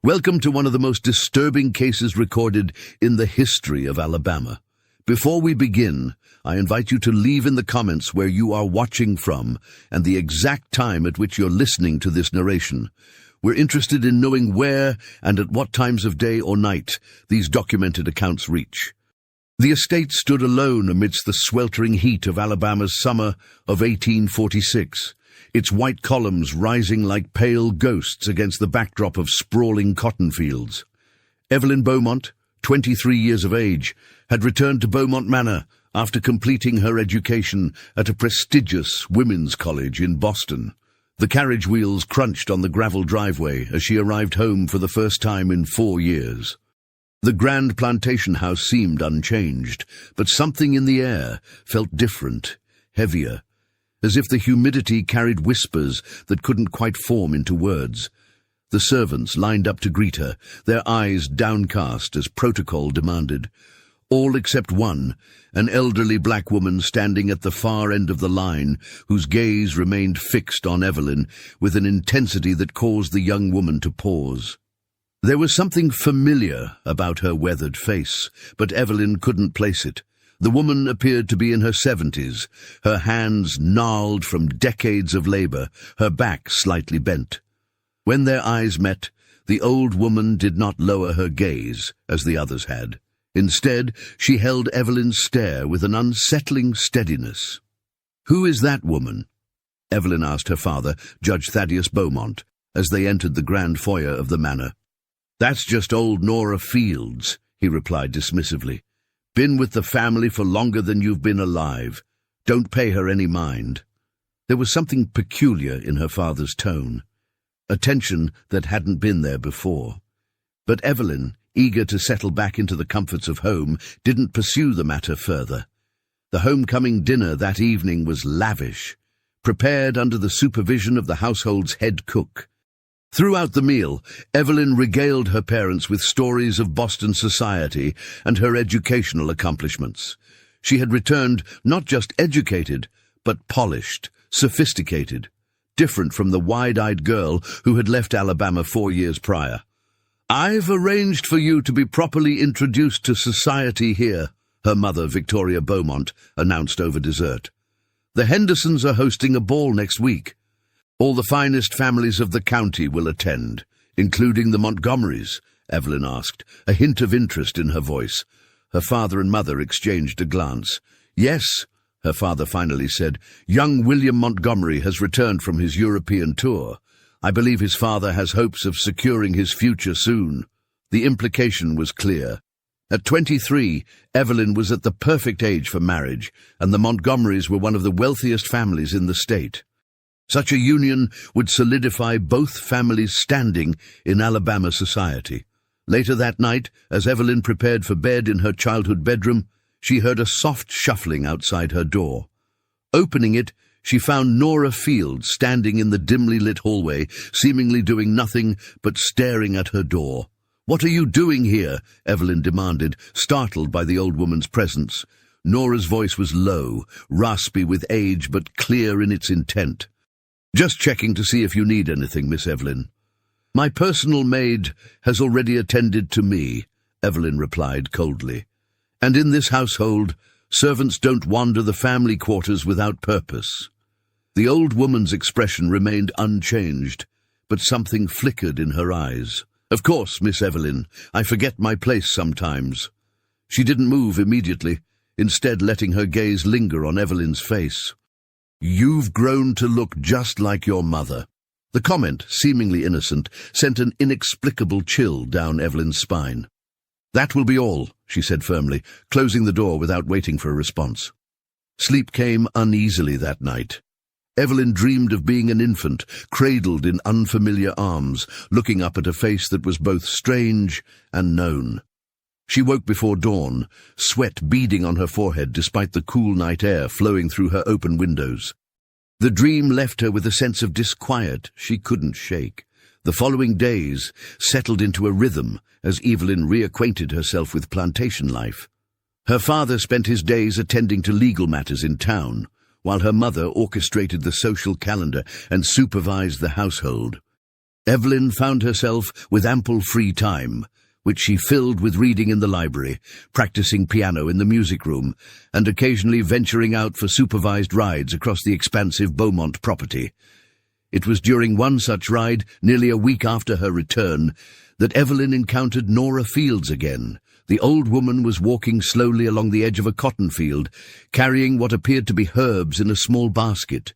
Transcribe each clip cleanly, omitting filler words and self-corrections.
Welcome to one of the most disturbing cases recorded in the history of Alabama. Before we begin, I invite you to leave in the comments where you are watching from and the exact time at which you're listening to this narration. We're interested in knowing where and at what times of day or night these documented accounts reach. The estate stood alone amidst the sweltering heat of Alabama's summer of 1846. Its white columns rising like pale ghosts against the backdrop of sprawling cotton fields. Evelyn Beaumont, 23 years of age, had returned to Beaumont Manor after completing her education at a prestigious women's college in Boston. The carriage wheels crunched on the gravel driveway as she arrived home for the first time in 4 years. The grand plantation house seemed unchanged, but something in the air felt different, heavier, as if the humidity carried whispers that couldn't quite form into words. The servants lined up to greet her, their eyes downcast as protocol demanded. All except one, an elderly black woman standing at the far end of the line, whose gaze remained fixed on Evelyn with an intensity that caused the young woman to pause. There was something familiar about her weathered face, but Evelyn couldn't place it. The woman appeared to be in her 70s, her hands gnarled from decades of labor, her back slightly bent. When their eyes met, the old woman did not lower her gaze, as the others had. Instead, she held Evelyn's stare with an unsettling steadiness. "Who is that woman?" Evelyn asked her father, Judge Thaddeus Beaumont, as they entered the grand foyer of the manor. "That's just old Nora Fields," he replied dismissively. "Been with the family for longer than you've been alive. Don't pay her any mind." There was something peculiar in her father's tone, a tension that hadn't been there before. But Evelyn, eager to settle back into the comforts of home, didn't pursue the matter further. The homecoming dinner that evening was lavish, prepared under the supervision of the household's head cook. Throughout the meal, Evelyn regaled her parents with stories of Boston society and her educational accomplishments. She had returned not just educated, but polished, sophisticated, different from the wide-eyed girl who had left Alabama 4 years prior. "I've arranged for you to be properly introduced to society here," her mother, Victoria Beaumont, announced over dessert. "The Hendersons are hosting a ball next week. All the finest families of the county will attend, including the Montgomerys," Evelyn asked, a hint of interest in her voice. Her father and mother exchanged a glance. "Yes," her father finally said, "young William Montgomery has returned from his European tour. I believe his father has hopes of securing his future soon." The implication was clear. At 23, Evelyn was at the perfect age for marriage, and the Montgomerys were one of the wealthiest families in the state. Such a union would solidify both families' standing in Alabama society. Later that night, as Evelyn prepared for bed in her childhood bedroom, she heard a soft shuffling outside her door. Opening it, she found Nora Fields standing in the dimly lit hallway, seemingly doing nothing but staring at her door. "What are you doing here?" Evelyn demanded, startled by the old woman's presence. Nora's voice was low, raspy with age, but clear in its intent. "Just checking to see if you need anything, Miss Evelyn." "My personal maid has already attended to me," Evelyn replied coldly. "And in this household, servants don't wander the family quarters without purpose." The old woman's expression remained unchanged, but something flickered in her eyes. "Of course, Miss Evelyn, I forget my place sometimes." She didn't move immediately, instead letting her gaze linger on Evelyn's face. "You've grown to look just like your mother." The comment, seemingly innocent, sent an inexplicable chill down Evelyn's spine. "That will be all," she said firmly, closing the door without waiting for a response. Sleep came uneasily that night. Evelyn dreamed of being an infant, cradled in unfamiliar arms, looking up at a face that was both strange and known. She woke before dawn, sweat beading on her forehead despite the cool night air flowing through her open windows. The dream left her with a sense of disquiet she couldn't shake. The following days settled into a rhythm as Evelyn reacquainted herself with plantation life. Her father spent his days attending to legal matters in town, while her mother orchestrated the social calendar and supervised the household. Evelyn found herself with ample free time, which she filled with reading in the library, practicing piano in the music room, and occasionally venturing out for supervised rides across the expansive Beaumont property. It was during one such ride, nearly a week after her return, that Evelyn encountered Nora Fields again. The old woman was walking slowly along the edge of a cotton field, carrying what appeared to be herbs in a small basket.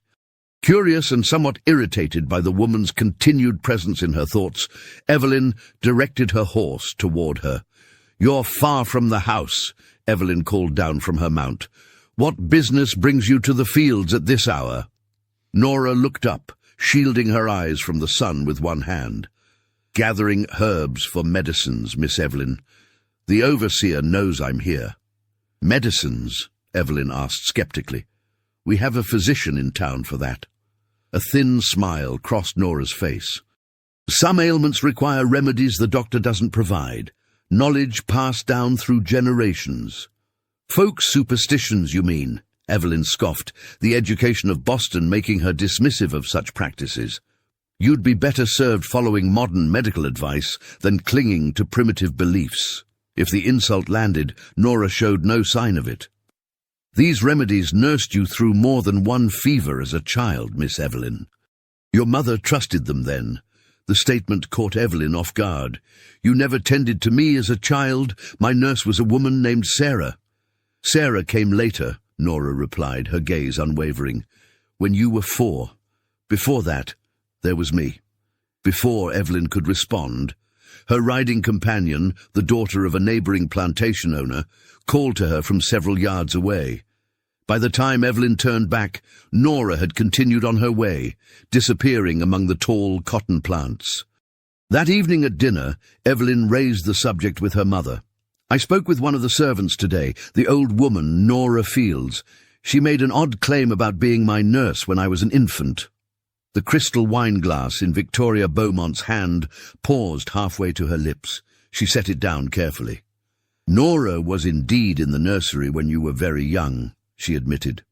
Curious and somewhat irritated by the woman's continued presence in her thoughts, Evelyn directed her horse toward her. "You're far from the house," Evelyn called down from her mount. "What business brings you to the fields at this hour?" Nora looked up, shielding her eyes from the sun with one hand. "Gathering herbs for medicines, Miss Evelyn. The overseer knows I'm here." "Medicines?" Evelyn asked skeptically. "We have a physician in town for that." A thin smile crossed Nora's face. "Some ailments require remedies the doctor doesn't provide. Knowledge passed down through generations." "Folk superstitions, you mean?" Evelyn scoffed, the education of Boston making her dismissive of such practices. "You'd be better served following modern medical advice than clinging to primitive beliefs." If the insult landed, Nora showed no sign of it. "These remedies nursed you through more than one fever as a child, Miss Evelyn." "Your mother trusted them, then?" The statement caught Evelyn off guard. "You never tended to me as a child. My nurse was a woman named Sarah." "Sarah came later," Nora replied, her gaze unwavering. "When you were 4. Before that, there was me." Before Evelyn could respond, her riding companion, the daughter of a neighboring plantation owner, called to her from several yards away. By the time Evelyn turned back, Nora had continued on her way, disappearing among the tall cotton plants. That evening at dinner, Evelyn raised the subject with her mother. "I spoke with one of the servants today, the old woman, Nora Fields. She made an odd claim about being my nurse when I was an infant." The crystal wine glass in Victoria Beaumont's hand paused halfway to her lips. She set it down carefully. "Nora was indeed in the nursery when you were very young," she admitted,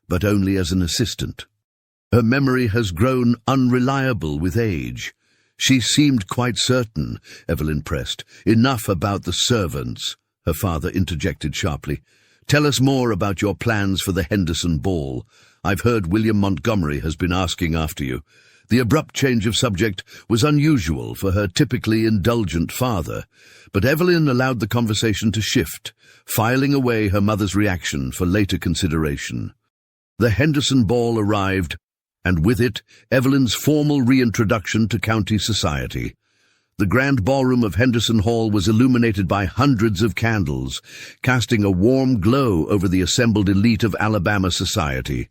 "but only as an assistant. Her memory has grown unreliable with age." "She seemed quite certain," Evelyn pressed. "Enough about the servants," her father interjected sharply. "Tell us more about your plans for the Henderson ball. I've heard William Montgomery has been asking after you." The abrupt change of subject was unusual for her typically indulgent father, but Evelyn allowed the conversation to shift, filing away her mother's reaction for later consideration. The Henderson ball arrived, and with it, Evelyn's formal reintroduction to county society. The grand ballroom of Henderson Hall was illuminated by hundreds of candles, casting a warm glow over the assembled elite of Alabama society.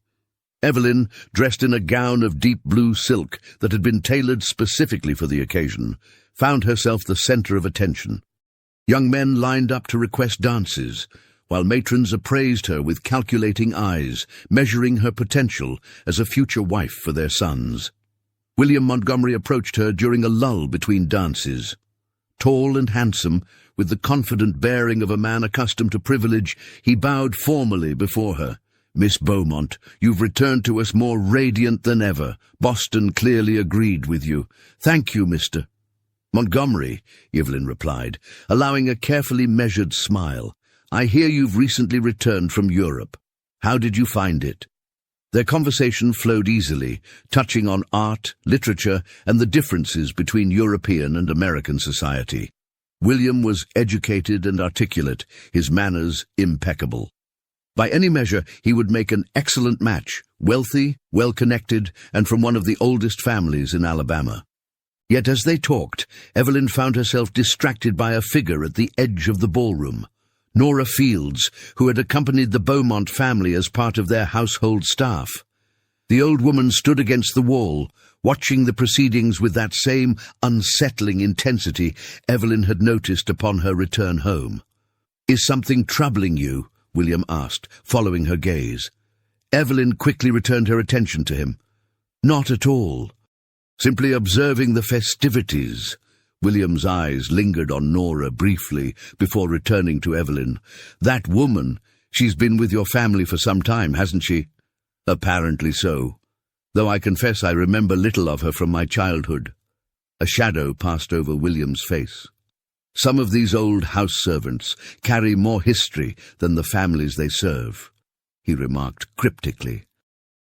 Evelyn, dressed in a gown of deep blue silk that had been tailored specifically for the occasion, found herself the center of attention. Young men lined up to request dances, while matrons appraised her with calculating eyes, measuring her potential as a future wife for their sons. William Montgomery approached her during a lull between dances. Tall and handsome, with the confident bearing of a man accustomed to privilege, he bowed formally before her. "Miss Beaumont, you've returned to us more radiant than ever. Boston clearly agreed with you." "Thank you, Mr. Montgomery," Evelyn replied, allowing a carefully measured smile. "I hear you've recently returned from Europe. How did you find it?" Their conversation flowed easily, touching on art, literature, and the differences between European and American society. William was educated and articulate, his manners impeccable. By any measure, he would make an excellent match, wealthy, well-connected, and from one of the oldest families in Alabama. Yet as they talked, Evelyn found herself distracted by a figure at the edge of the ballroom. Nora Fields, who had accompanied the Beaumont family as part of their household staff. The old woman stood against the wall, watching the proceedings with that same unsettling intensity Evelyn had noticed upon her return home. "Is something troubling you?" William asked, following her gaze. Evelyn quickly returned her attention to him. "Not at all. Simply observing the festivities." William's eyes lingered on Nora briefly before returning to Evelyn. "That woman, she's been with your family for some time, hasn't she?" "Apparently so, though I confess I remember little of her from my childhood." A shadow passed over William's face. Some of these old house servants carry more history than the families they serve, he remarked cryptically.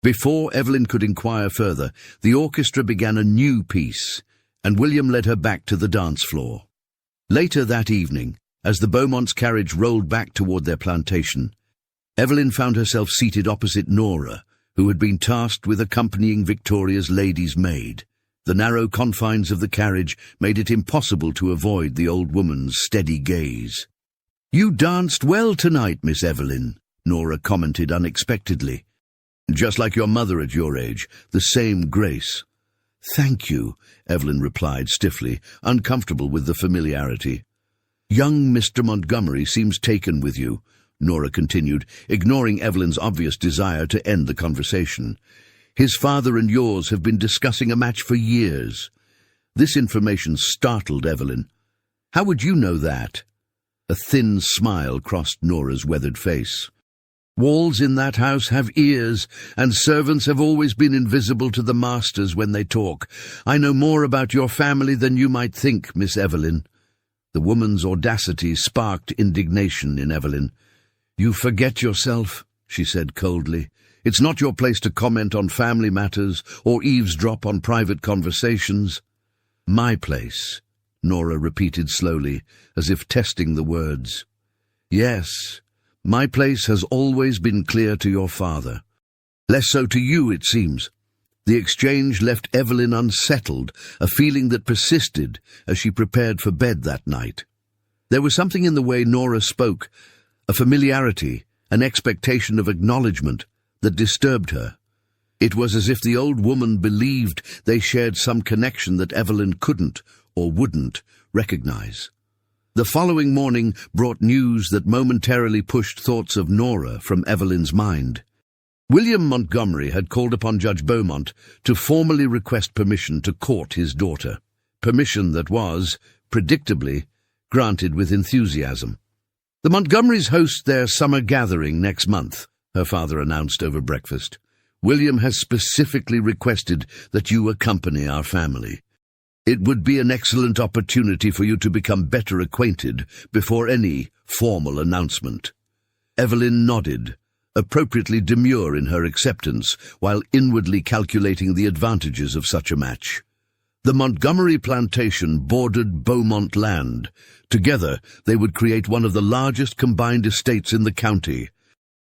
Before Evelyn could inquire further, the orchestra began a new piece, and William led her back to the dance floor. Later that evening, as the Beaumonts' carriage rolled back toward their plantation, Evelyn found herself seated opposite Nora, who had been tasked with accompanying Victoria's lady's maid. The narrow confines of the carriage made it impossible to avoid the old woman's steady gaze. "You danced well tonight, Miss Evelyn," Nora commented unexpectedly. "Just like your mother at your age, the same grace." "Thank you," Evelyn replied stiffly, uncomfortable with the familiarity. "Young Mr. Montgomery seems taken with you," Nora continued, ignoring Evelyn's obvious desire to end the conversation. "His father and yours have been discussing a match for years." This information startled Evelyn. "How would you know that?" A thin smile crossed Nora's weathered face. "Walls in that house have ears, and servants have always been invisible to the masters when they talk. I know more about your family than you might think, Miss Evelyn." The woman's audacity sparked indignation in Evelyn. "You forget yourself," she said coldly. "It's not your place to comment on family matters or eavesdrop on private conversations." "My place," Nora repeated slowly, as if testing the words. "Yes. My place has always been clear to your father. Less so to you, it seems." The exchange left Evelyn unsettled, a feeling that persisted as she prepared for bed that night. There was something in the way Nora spoke, a familiarity, an expectation of acknowledgement, that disturbed her. It was as if the old woman believed they shared some connection that Evelyn couldn't or wouldn't recognize. The following morning brought news that momentarily pushed thoughts of Nora from Evelyn's mind. William Montgomery had called upon Judge Beaumont to formally request permission to court his daughter, permission that was, predictably, granted with enthusiasm. "The Montgomerys host their summer gathering next month," her father announced over breakfast. "William has specifically requested that you accompany our family. It would be an excellent opportunity for you to become better acquainted before any formal announcement." Evelyn nodded, appropriately demure in her acceptance, while inwardly calculating the advantages of such a match. The Montgomery plantation bordered Beaumont land. Together, they would create one of the largest combined estates in the county.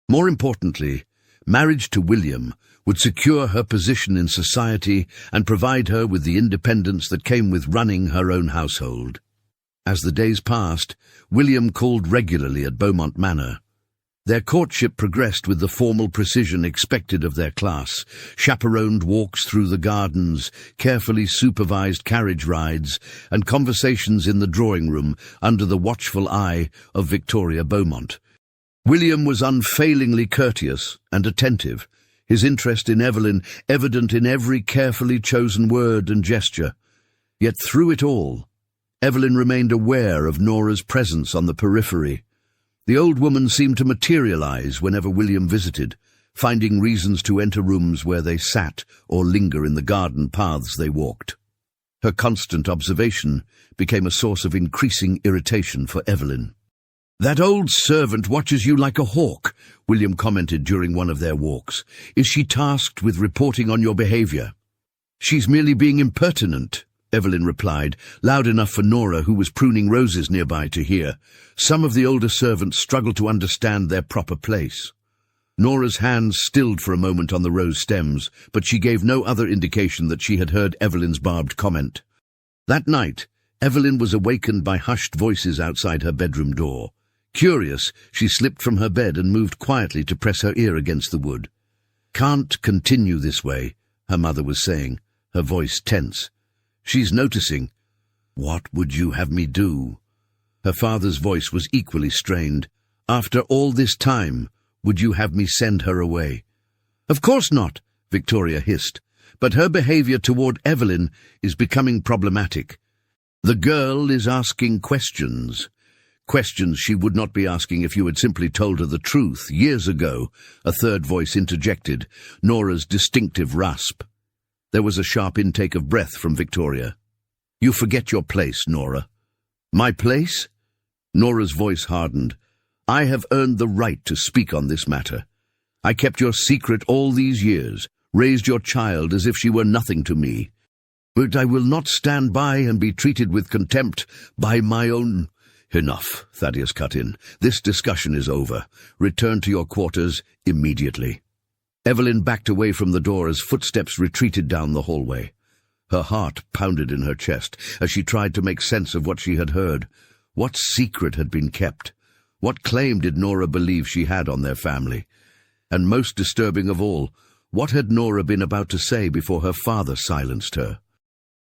More importantly, marriage to William would secure her position in society and provide her with the independence that came with running her own household. As the days passed, William called regularly at Beaumont Manor. Their courtship progressed with the formal precision expected of their class: chaperoned walks through the gardens, carefully supervised carriage rides, and conversations in the drawing room under the watchful eye of Victoria Beaumont. William was unfailingly courteous and attentive, his interest in Evelyn evident in every carefully chosen word and gesture. Yet through it all, Evelyn remained aware of Nora's presence on the periphery. The old woman seemed to materialize whenever William visited, finding reasons to enter rooms where they sat or linger in the garden paths they walked. Her constant observation became a source of increasing irritation for Evelyn. "That old servant watches you like a hawk," William commented during one of their walks. "Is she tasked with reporting on your behavior?" "She's merely being impertinent," Evelyn replied, loud enough for Nora, who was pruning roses nearby, to hear. Some of the older servants struggled to understand their proper place. Nora's hands stilled for a moment on the rose stems, but she gave no other indication that she had heard Evelyn's barbed comment. That night, Evelyn was awakened by hushed voices outside her bedroom door. Curious, she slipped from her bed and moved quietly to press her ear against the wood. "Can't continue this way," her mother was saying, her voice tense. "She's noticing." "What would you have me do?" Her father's voice was equally strained. "After all this time, would you have me send her away?" "Of course not," Victoria hissed, "but her behavior toward Evelyn is becoming problematic. The girl is asking questions. Questions she would not be asking if you had simply told her the truth years ago," a third voice interjected, Nora's distinctive rasp. There was a sharp intake of breath from Victoria. You forget your place, Nora. My place? Nora's voice hardened. I have earned the right to speak on this matter. I kept your secret all these years, raised your child as if she were nothing to me. But I will not stand by and be treated with contempt by my own— Enough, Thaddeus cut in. This discussion is over. Return to your quarters immediately. Evelyn backed away from the door as footsteps retreated down the hallway. Her heart pounded in her chest as she tried to make sense of what she had heard. What secret had been kept? What claim did Nora believe she had on their family? And most disturbing of all, what had Nora been about to say before her father silenced her?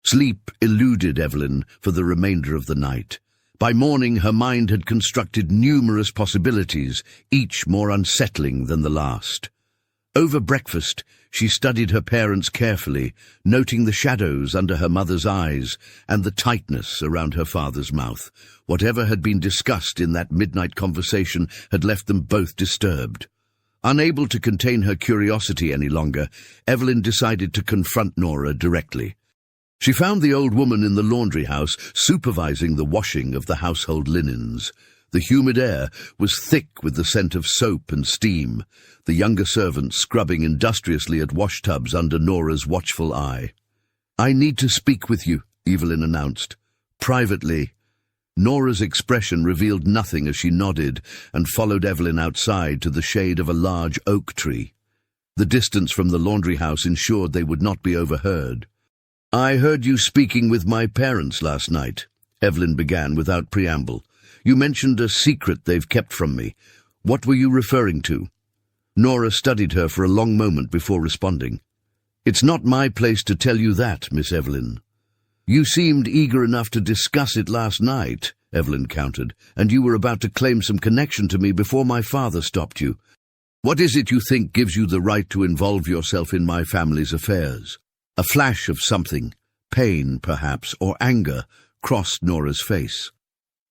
Sleep eluded Evelyn for the remainder of the night. By morning, her mind had constructed numerous possibilities, each more unsettling than the last. Over breakfast, she studied her parents carefully, noting the shadows under her mother's eyes and the tightness around her father's mouth. Whatever had been discussed in that midnight conversation had left them both disturbed. Unable to contain her curiosity any longer, Evelyn decided to confront Nora directly. She found the old woman in the laundry house supervising the washing of the household linens. The humid air was thick with the scent of soap and steam, the younger servants scrubbing industriously at washtubs under Nora's watchful eye. "I need to speak with you," Evelyn announced. "Privately." Nora's expression revealed nothing as she nodded and followed Evelyn outside to the shade of a large oak tree. The distance from the laundry house ensured they would not be overheard. "I heard you speaking with my parents last night," Evelyn began without preamble. "You mentioned a secret they've kept from me. What were you referring to?" Nora studied her for a long moment before responding. "It's not my place to tell you that, Miss Evelyn." "You seemed eager enough to discuss it last night," Evelyn countered, "and you were about to claim some connection to me before my father stopped you. What is it you think gives you the right to involve yourself in my family's affairs?" A flash of something, pain perhaps, or anger, crossed Nora's face.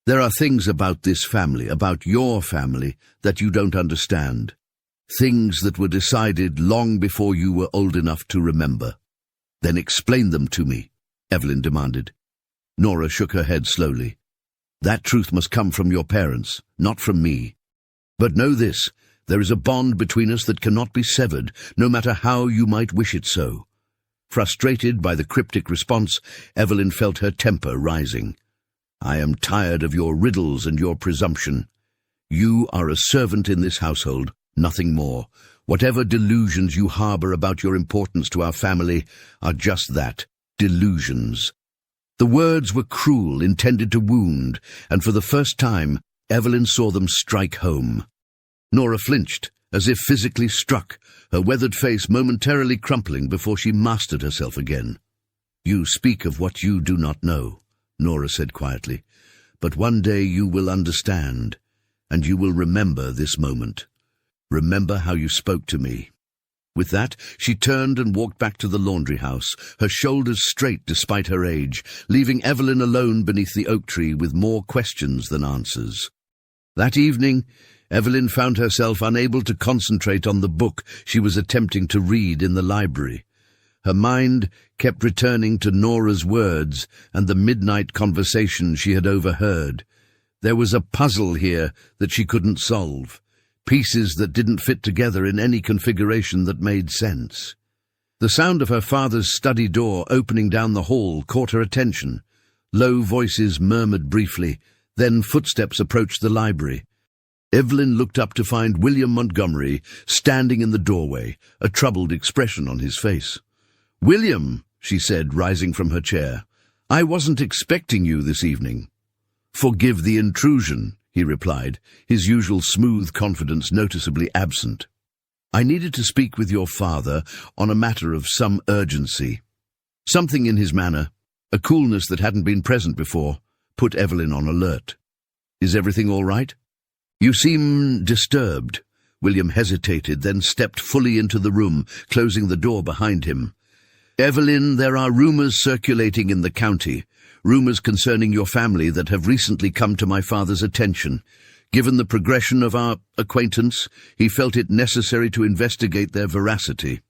"There are things about this family, about your family, that you don't understand. Things that were decided long before you were old enough to remember." "Then explain them to me," Evelyn demanded. Nora shook her head slowly. "That truth must come from your parents, not from me. But know this, there is a bond between us that cannot be severed, no matter how you might wish it so." Frustrated by the cryptic response, Evelyn felt her temper rising. "I am tired of your riddles and your presumption. You are a servant in this household, nothing more. Whatever delusions you harbor about your importance to our family are just that, delusions." The words were cruel, intended to wound, and for the first time, Evelyn saw them strike home. Nora flinched, as if physically struck, her weathered face momentarily crumpling before she mastered herself again. "You speak of what you do not know," Nora said quietly, "but one day you will understand, and you will remember this moment. Remember how you spoke to me." With that, she turned and walked back to the laundry house, her shoulders straight despite her age, leaving Evelyn alone beneath the oak tree with more questions than answers. That evening, Evelyn found herself unable to concentrate on the book she was attempting to read in the library. Her mind kept returning to Nora's words and the midnight conversation she had overheard. There was a puzzle here that she couldn't solve, pieces that didn't fit together in any configuration that made sense. The sound of her father's study door opening down the hall caught her attention. Low voices murmured briefly, then footsteps approached the library. Evelyn looked up to find William Montgomery standing in the doorway, a troubled expression on his face. "William," she said, rising from her chair, "I wasn't expecting you this evening." "Forgive the intrusion," he replied, his usual smooth confidence noticeably absent. "I needed to speak with your father on a matter of some urgency." Something in his manner, a coolness that hadn't been present before, put Evelyn on alert. "Is everything all right?" "You seem disturbed." William hesitated, then stepped fully into the room, closing the door behind him. "Evelyn, there are rumors circulating in the county, rumors concerning your family that have recently come to my father's attention. Given the progression of our acquaintance, he felt it necessary to investigate their veracity."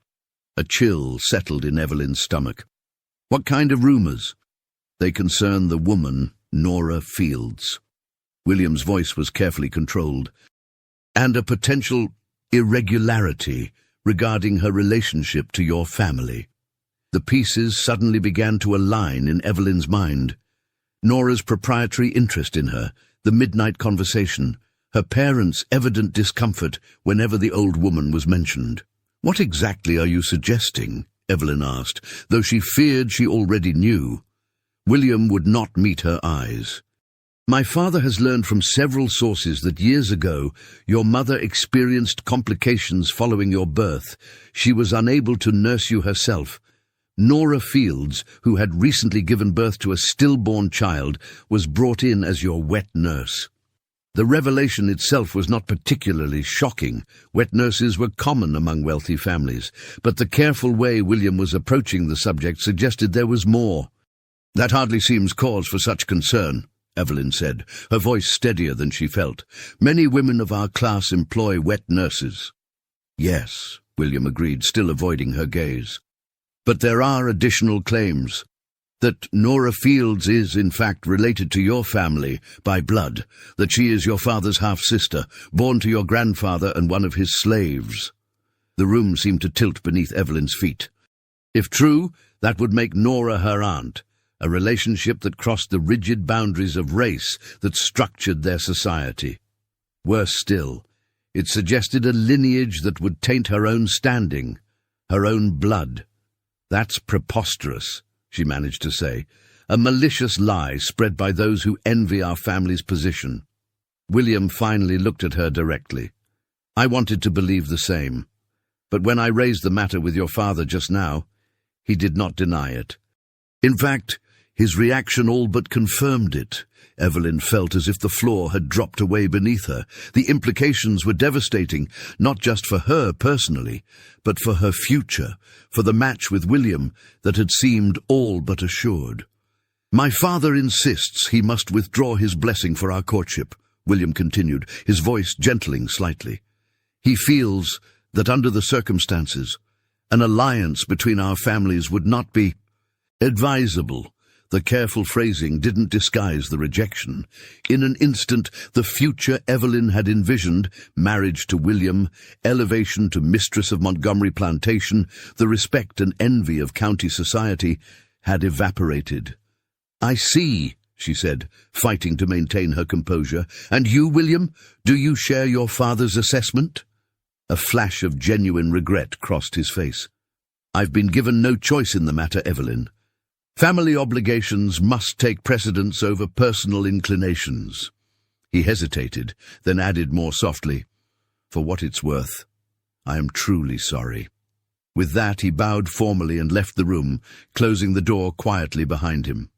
A chill settled in Evelyn's stomach. "What kind of rumors?" They concern the woman, Nora Fields. William's voice was carefully controlled. And a potential irregularity regarding her relationship to your family. The pieces suddenly began to align in Evelyn's mind. Nora's proprietary interest in her, the midnight conversation, her parents' evident discomfort whenever the old woman was mentioned. "What exactly are you suggesting?" Evelyn asked, though she feared she already knew. William would not meet her eyes. "My father has learned from several sources that years ago your mother experienced complications following your birth. She was unable to nurse you herself. Nora Fields, who had recently given birth to a stillborn child, was brought in as your wet nurse." The revelation itself was not particularly shocking. Wet nurses were common among wealthy families, but the careful way William was approaching the subject suggested there was more. "That hardly seems cause for such concern," Evelyn said, her voice steadier than she felt. "Many women of our class employ wet nurses." "Yes," William agreed, still avoiding her gaze. "But there are additional claims. That Nora Fields is, in fact, related to your family by blood, that she is your father's half-sister, born to your grandfather and one of his slaves." The room seemed to tilt beneath Evelyn's feet. If true, that would make Nora her aunt, a relationship that crossed the rigid boundaries of race that structured their society. Worse still, it suggested a lineage that would taint her own standing, her own blood. "That's preposterous," she managed to say, "a malicious lie spread by those who envy our family's position." William finally looked at her directly. "I wanted to believe the same, but when I raised the matter with your father just now, he did not deny it. In fact, his reaction all but confirmed it." Evelyn felt as if the floor had dropped away beneath her. The implications were devastating, not just for her personally, but for her future, for the match with William that had seemed all but assured. "My father insists he must withdraw his blessing for our courtship," William continued, his voice gentling slightly. "He feels that under the circumstances, an alliance between our families would not be advisable." The careful phrasing didn't disguise the rejection. In an instant, the future Evelyn had envisioned, marriage to William, elevation to mistress of Montgomery Plantation, the respect and envy of county society, had evaporated. "I see," she said, fighting to maintain her composure. "And you, William, do you share your father's assessment?" A flash of genuine regret crossed his face. "I've been given no choice in the matter, Evelyn. Family obligations must take precedence over personal inclinations." He hesitated, then added more softly, "For what it's worth, I am truly sorry." With that, he bowed formally and left the room, closing the door quietly behind him.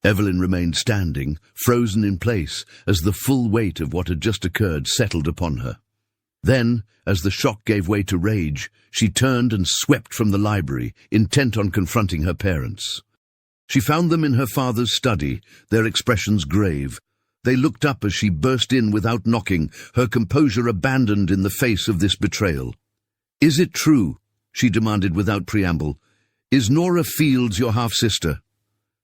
Evelyn remained standing, frozen in place, as the full weight of what had just occurred settled upon her. Then, as the shock gave way to rage, she turned and swept from the library, intent on confronting her parents. She found them in her father's study, their expressions grave. They looked up as she burst in without knocking, her composure abandoned in the face of this betrayal. "Is it true?" she demanded without preamble. "Is Nora Fields your half-sister?"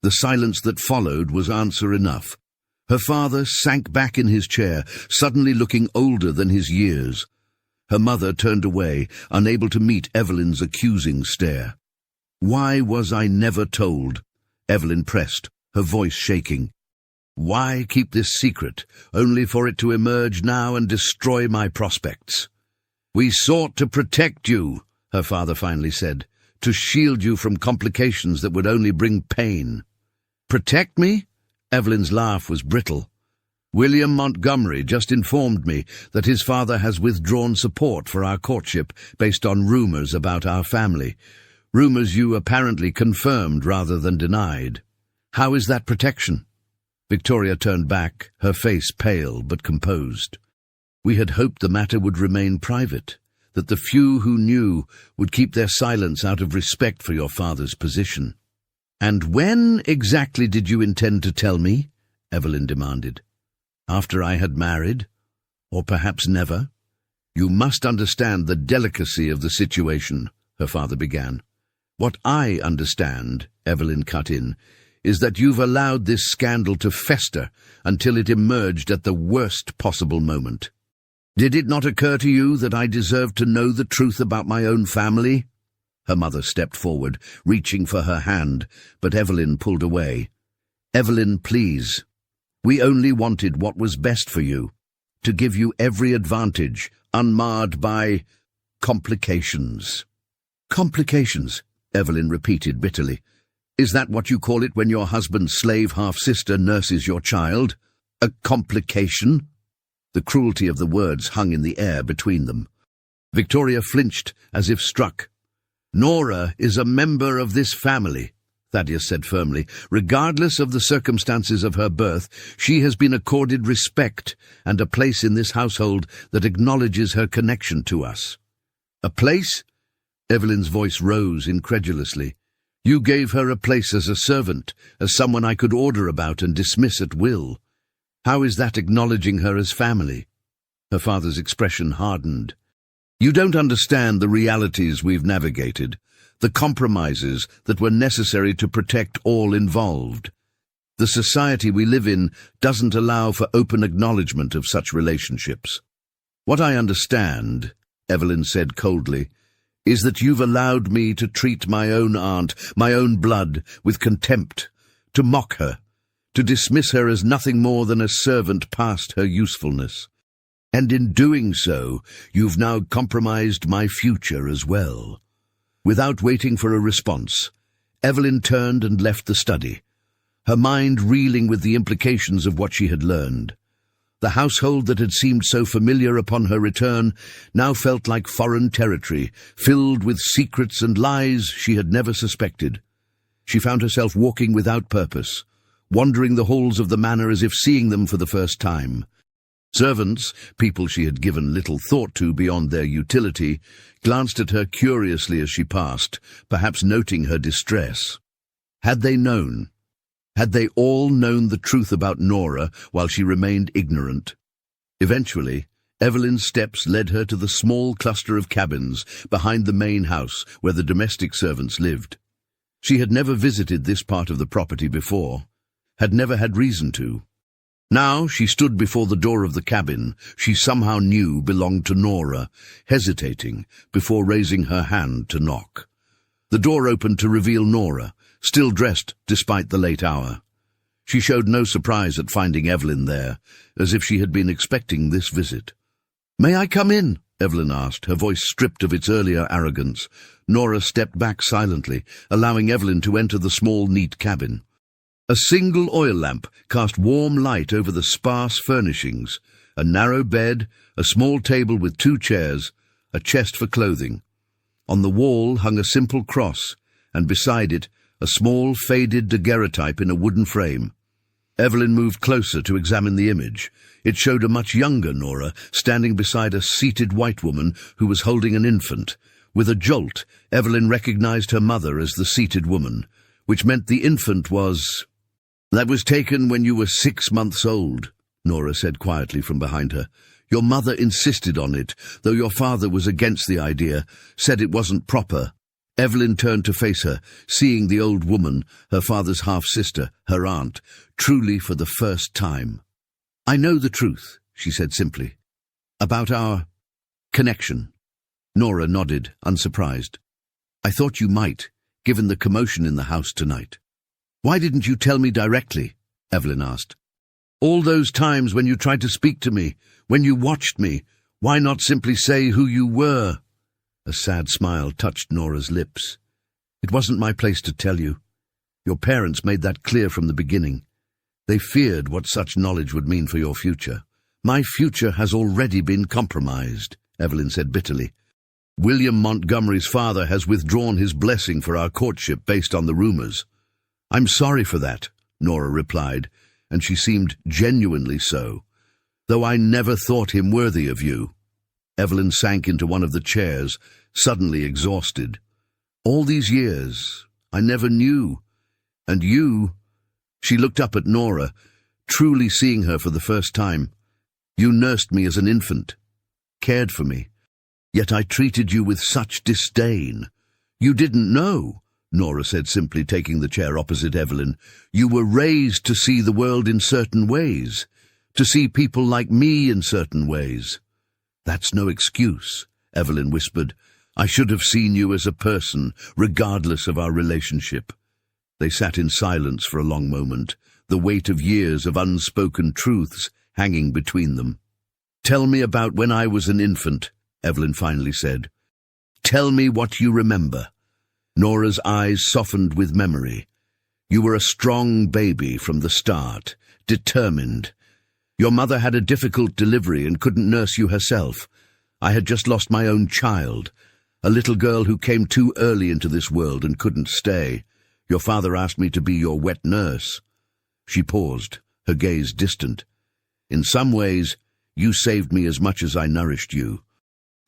The silence that followed was answer enough. Her father sank back in his chair, suddenly looking older than his years. Her mother turned away, unable to meet Evelyn's accusing stare. "Why was I never told?" Evelyn pressed, her voice shaking. "Why keep this secret, only for it to emerge now and destroy my prospects?" "We sought to protect you," her father finally said, "to shield you from complications that would only bring pain." "Protect me?" Evelyn's laugh was brittle. "William Montgomery just informed me that his father has withdrawn support for our courtship based on rumors about our family. Rumors you apparently confirmed rather than denied. How is that protection?" Victoria turned back, her face pale but composed. "We had hoped the matter would remain private, that the few who knew would keep their silence out of respect for your father's position." "And when exactly did you intend to tell me?" Evelyn demanded. "After I had married? Or perhaps never?" "You must understand the delicacy of the situation," her father began. "What I understand," Evelyn cut in, is that you've allowed this scandal to fester until it emerged at the worst possible moment. Did it not occur to you that I deserved to know the truth about my own family?" Her mother stepped forward, reaching for her hand, but Evelyn pulled away. "Evelyn, please. We only wanted what was best for you, to give you every advantage, unmarred by complications." "Complications?" Evelyn repeated bitterly. "Is that what you call it when your husband's slave half-sister nurses your child? A complication?" The cruelty of the words hung in the air between them. Victoria flinched as if struck. "Nora is a member of this family," Thaddeus said firmly. "Regardless of the circumstances of her birth, she has been accorded respect and a place in this household that acknowledges her connection to us." "A place?" Evelyn's voice rose incredulously. "You gave her a place as a servant, as someone I could order about and dismiss at will. How is that acknowledging her as family?" Her father's expression hardened. "You don't understand the realities we've navigated, the compromises that were necessary to protect all involved. The society we live in doesn't allow for open acknowledgement of such relationships. What I understand," Evelyn said coldly, "is that you've allowed me to treat my own aunt, my own blood, with contempt, to mock her, to dismiss her as nothing more than a servant past her usefulness. And in doing so, you've now compromised my future as well." Without waiting for a response, Evelyn turned and left the study, her mind reeling with the implications of what she had learned. The household that had seemed so familiar upon her return now felt like foreign territory, filled with secrets and lies she had never suspected. She found herself walking without purpose, wandering the halls of the manor as if seeing them for the first time. Servants, people she had given little thought to beyond their utility, glanced at her curiously as she passed, perhaps noting her distress. Had they known? Had they all known the truth about Nora while she remained ignorant? Eventually, Evelyn's steps led her to the small cluster of cabins behind the main house where the domestic servants lived. She had never visited this part of the property before, had never had reason to. Now she stood before the door of the cabin she somehow knew belonged to Nora, hesitating before raising her hand to knock. The door opened to reveal Nora, still dressed despite the late hour. She showed no surprise at finding Evelyn there, as if she had been expecting this visit. "May I come in?" Evelyn asked, her voice stripped of its earlier arrogance. Nora stepped back silently, allowing Evelyn to enter the small, neat cabin. A single oil lamp cast warm light over the sparse furnishings, a narrow bed, a small table with 2 chairs, a chest for clothing. On the wall hung a simple cross, and beside it a small, faded daguerreotype in a wooden frame. Evelyn moved closer to examine the image. It showed a much younger Nora standing beside a seated white woman who was holding an infant. With a jolt, Evelyn recognized her mother as the seated woman, which meant the infant was... "That was taken when you were 6 months old," Nora said quietly from behind her. "Your mother insisted on it, though your father was against the idea, said it wasn't proper." Evelyn turned to face her, seeing the old woman, her father's half-sister, her aunt, truly for the first time. "I know the truth," she said simply. "About our connection." Nora nodded, unsurprised. "I thought you might, given the commotion in the house tonight." "Why didn't you tell me directly?" Evelyn asked. "All those times when you tried to speak to me, when you watched me, why not simply say who you were?" A sad smile touched Nora's lips. "It wasn't my place to tell you. Your parents made that clear from the beginning. They feared what such knowledge would mean for your future." "My future has already been compromised," Evelyn said bitterly. "William Montgomery's father has withdrawn his blessing for our courtship based on the rumors." "I'm sorry for that," Nora replied, and she seemed genuinely so. "Though I never thought him worthy of you." Evelyn sank into one of the chairs, suddenly exhausted. "All these years, I never knew. And you—" She looked up at Nora, truly seeing her for the first time. "You nursed me as an infant, cared for me, yet I treated you with such disdain. You didn't know. Nora said simply, taking the chair opposite Evelyn. "You were raised to see the world in certain ways, to see people like me in certain ways." "That's no excuse," Evelyn whispered. "I should have seen you as a person, regardless of our relationship." They sat in silence for a long moment, the weight of years of unspoken truths hanging between them. "Tell me about when I was an infant," Evelyn finally said. "Tell me what you remember." Nora's eyes softened with memory. "You were a strong baby from the start, determined. Your mother had a difficult delivery and couldn't nurse you herself. I had just lost my own child, a little girl who came too early into this world and couldn't stay. Your father asked me to be your wet nurse." She paused, her gaze distant. "In some ways, you saved me as much as I nourished you.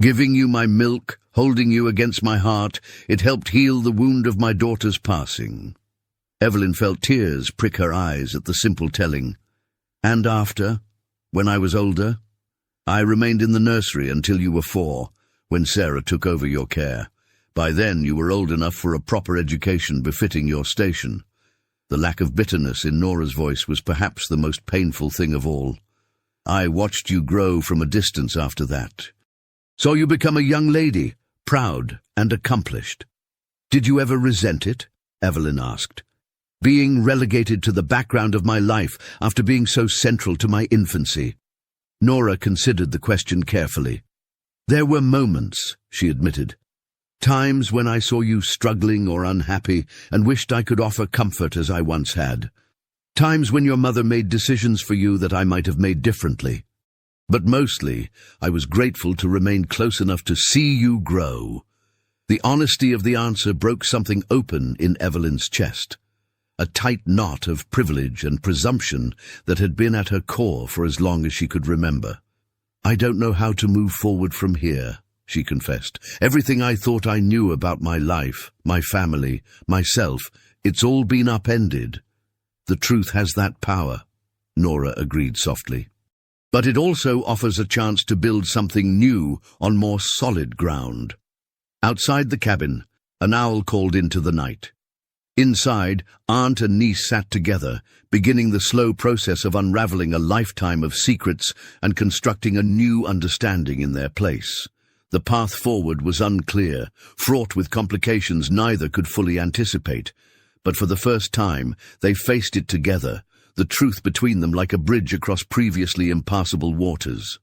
Giving you my milk, holding you against my heart, it helped heal the wound of my daughter's passing." Evelyn felt tears prick her eyes at the simple telling. "And after, when I was older, I remained in the nursery until you were 4, when Sarah took over your care. By then you were old enough for a proper education befitting your station." The lack of bitterness in Nora's voice was perhaps the most painful thing of all. "I watched you grow from a distance after that. Saw you become a young lady, proud and accomplished." "Did you ever resent it?" Evelyn asked. "Being relegated to the background of my life after being so central to my infancy?" Nora considered the question carefully. "There were moments," she admitted. "Times when I saw you struggling or unhappy and wished I could offer comfort as I once had. Times when your mother made decisions for you that I might have made differently. But mostly, I was grateful to remain close enough to see you grow." The honesty of the answer broke something open in Evelyn's chest, a tight knot of privilege and presumption that had been at her core for as long as she could remember. "I don't know how to move forward from here," she confessed. "Everything I thought I knew about my life, my family, myself, it's all been upended." "The truth has that power," Nora agreed softly. "But it also offers a chance to build something new on more solid ground." Outside the cabin, an owl called into the night. Inside, aunt and niece sat together, beginning the slow process of unraveling a lifetime of secrets and constructing a new understanding in their place. The path forward was unclear, fraught with complications neither could fully anticipate. But for the first time, they faced it together, the truth between them like a bridge across previously impassable waters.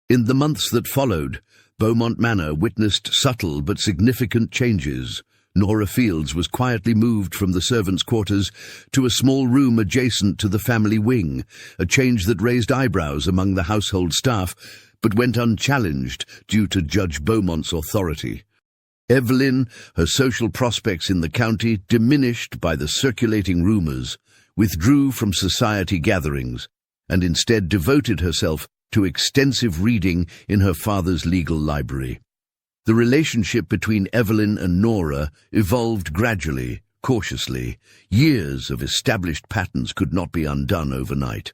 In the months that followed, Beaumont Manor witnessed subtle but significant changes. Nora Fields was quietly moved from the servants' quarters to a small room adjacent to the family wing, a change that raised eyebrows among the household staff, but went unchallenged due to Judge Beaumont's authority. Evelyn, her social prospects in the county diminished by the circulating rumors, withdrew from society gatherings, and instead devoted herself to extensive reading in her father's legal library. The relationship between Evelyn and Nora evolved gradually, cautiously. Years of established patterns could not be undone overnight.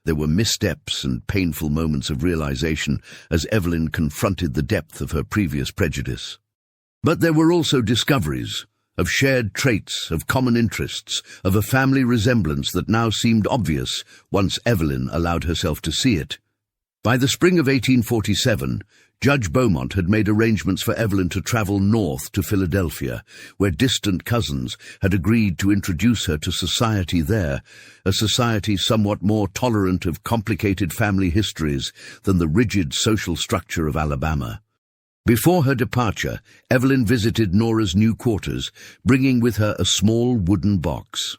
There were missteps and painful moments of realization as Evelyn confronted the depth of her previous prejudice. But there were also discoveries of shared traits, of common interests, of a family resemblance that now seemed obvious once Evelyn allowed herself to see it. By the spring of 1847, Judge Beaumont had made arrangements for Evelyn to travel north to Philadelphia, where distant cousins had agreed to introduce her to society there, a society somewhat more tolerant of complicated family histories than the rigid social structure of Alabama. Before her departure, Evelyn visited Nora's new quarters, bringing with her a small wooden box.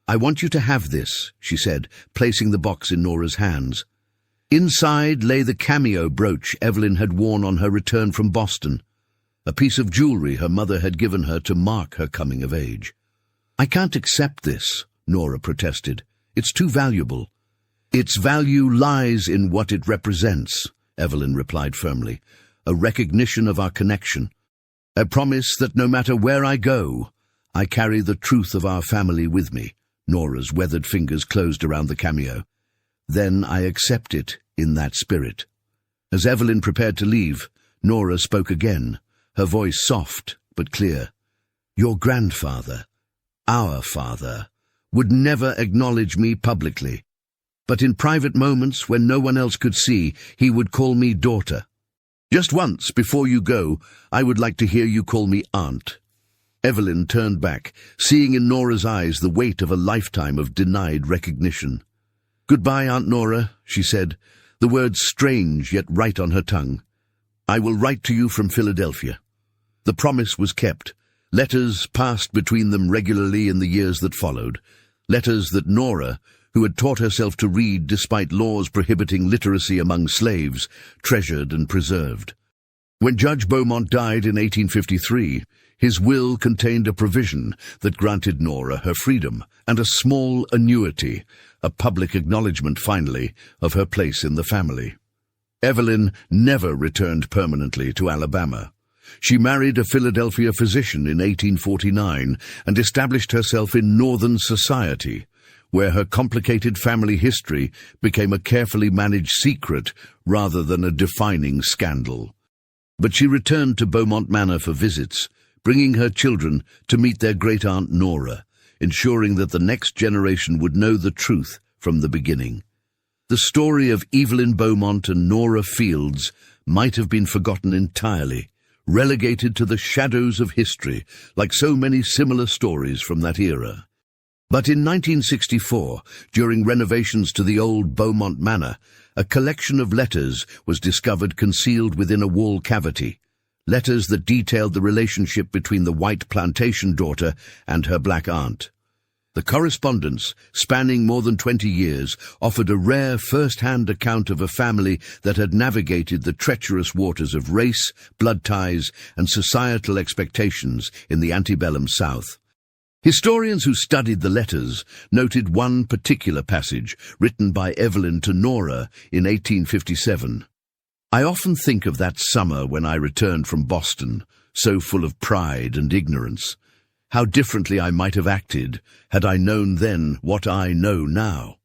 "I want you to have this," she said, placing the box in Nora's hands. Inside lay the cameo brooch Evelyn had worn on her return from Boston, a piece of jewelry her mother had given her to mark her coming of age. "I can't accept this," Nora protested. "It's too valuable." "Its value lies in what it represents," Evelyn replied firmly. "A recognition of our connection. A promise that no matter where I go, I carry the truth of our family with me." Nora's weathered fingers closed around the cameo. "Then I accept it in that spirit." As Evelyn prepared to leave, Nora spoke again, her voice soft but clear. Your grandfather, our father, would never acknowledge me publicly, but in private moments when no one else could see, he would call me daughter. Just once, before you go, I would like to hear you call me aunt." Evelyn turned back, seeing in Nora's eyes the weight of a lifetime of denied recognition. "Goodbye, Aunt Nora," she said, the words strange yet right on her tongue. "I will write to you from Philadelphia." The promise was kept. Letters passed between them regularly in the years that followed. Letters that Nora, who had taught herself to read despite laws prohibiting literacy among slaves, treasured and preserved. When Judge Beaumont died in 1853, his will contained a provision that granted Nora her freedom and a small annuity, a public acknowledgement, finally, of her place in the family. Evelyn never returned permanently to Alabama. She married a Philadelphia physician in 1849 and established herself in Northern society, where her complicated family history became a carefully managed secret rather than a defining scandal. But she returned to Beaumont Manor for visits, bringing her children to meet their great-aunt Nora, ensuring that the next generation would know the truth from the beginning. The story of Evelyn Beaumont and Nora Fields might have been forgotten entirely, relegated to the shadows of history, like so many similar stories from that era. But in 1964, during renovations to the old Beaumont Manor, a collection of letters was discovered concealed within a wall cavity, letters that detailed the relationship between the white plantation daughter and her black aunt. The correspondence, spanning more than 20 years, offered a rare first-hand account of a family that had navigated the treacherous waters of race, blood ties, and societal expectations in the antebellum South. Historians who studied the letters noted one particular passage written by Evelyn to Nora in 1857. "I often think of that summer when I returned from Boston, so full of pride and ignorance. How differently I might have acted had I known then what I know now.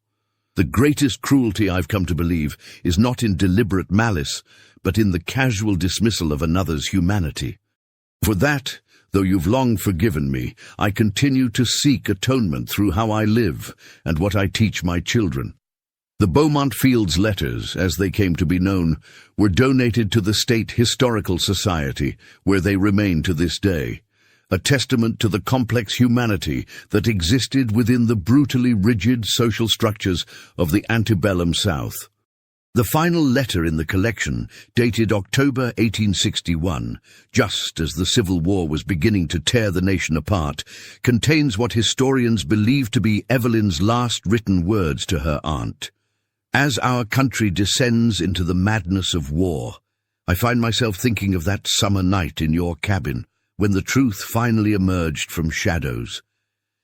The greatest cruelty I've come to believe is not in deliberate malice, but in the casual dismissal of another's humanity. For that, though you've long forgiven me, I continue to seek atonement through how I live and what I teach my children." The Beaumont Fields letters, as they came to be known, were donated to the State Historical Society, where they remain to this day, a testament to the complex humanity that existed within the brutally rigid social structures of the antebellum South. The final letter in the collection, dated October 1861, just as the Civil War was beginning to tear the nation apart, contains what historians believe to be Evelyn's last written words to her aunt. "As our country descends into the madness of war, I find myself thinking of that summer night in your cabin, when the truth finally emerged from shadows.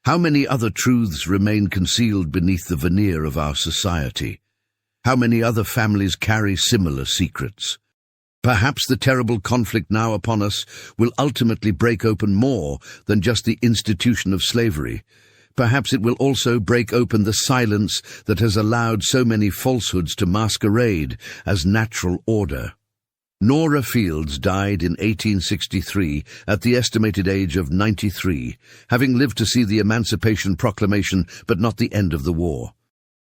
How many other truths remain concealed beneath the veneer of our society? How many other families carry similar secrets? Perhaps the terrible conflict now upon us will ultimately break open more than just the institution of slavery. Perhaps it will also break open the silence that has allowed so many falsehoods to masquerade as natural order." Nora Fields died in 1863 at the estimated age of 93, having lived to see the Emancipation Proclamation but not the end of the war.